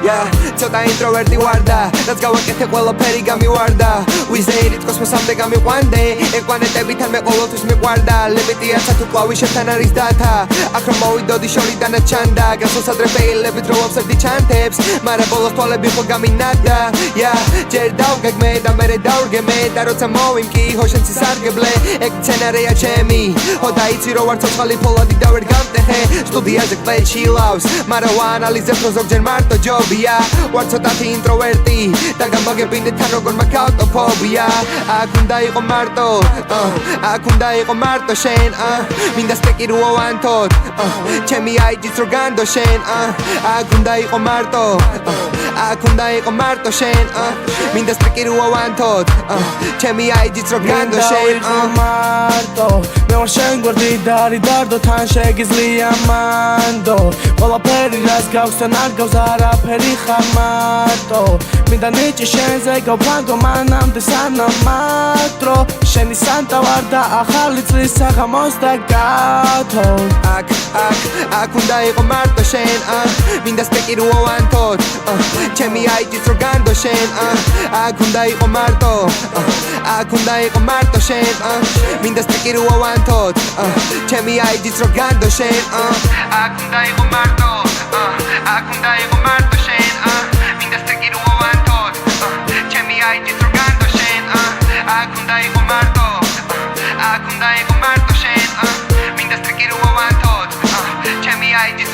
ცოტა ინტროვერტი ვარ და რაც გავაკეთე ყველაფერი გამივარდა ვიზეირით კოსმოსამდე გამიყვანდე ეკვანეტებიდან მე ყოველთვის მიყვარდა ლიმიტია თუ კლავი შეთან არის დათა აქ რომ მოვიდოდი შორიდან ჩანდა გასულს ადრე ფეილებით რო ვაფსებდი ჩანთებს მაგრამ ბოლოს თვალები ხო გამინადა ჯერ დავგეგმე და მერე დავრგემე და როცა მოვიმკი ჰოშენცი სარგებლე ეგ სცენარეა ჩემი ხო დაიცი რო ვარ ცოცხალი ფოლადი და ვერ გამტეხე სტუდიაზე კლეჩი ლავს მაგრამ ვაანალიზებ რომ ზოგჯერ მარტო ჯობია ვარ ცოტათი ინტროვერტი და გამაგებინე თან როგორ მაქვს ავტოფობია აქ უნდა იყო მარტო აქ უნდა იყო მარტო შენ მინდა სტეკი რო ავანთოთ ჩემი აიჯიც რო განდო შენ აქ უნდა იყო მარტო აქ უნდა იყო მარტო შენ მინდა სტეკი რო ავანთოთ ჩემი აიჯიც რო განდო შენ მარტო მე ვარ შენ გვერდი დარი დარდო თან შეგიძლია მანდო ყველაფერი რაც გაქვს თან არ გავს არაფერი ხარ მარტო მინდა ნიჭი შენზე გავფლანგო მანამდე სანამ მარტრო შენი სანტა ვარ და ახალი წლის საღამოს და გათო აქ უნდა იყო მარტო შენ მინდა სტეკი რო ავანთოთ ჩემი აიჯიც რო განდო შენ აქ უნდა იყო მარტო აქ უნდა იყო მარტო შენ მინდა სტეკი რო ავანთოთ ჩემი აიჯიც რო განდო შენ აქ უნდა იყო მარტო აქ უნდა იყო მარტო შენ მინდა სტეკი რო ავანთოთ ჩემი აიჯიც რო განდო შენ აქ უნდა იყო მარტო აქ უნდა იყო მარტო შენ მინდა სტეკი რო ავანთოთ ჩემი აიჯიც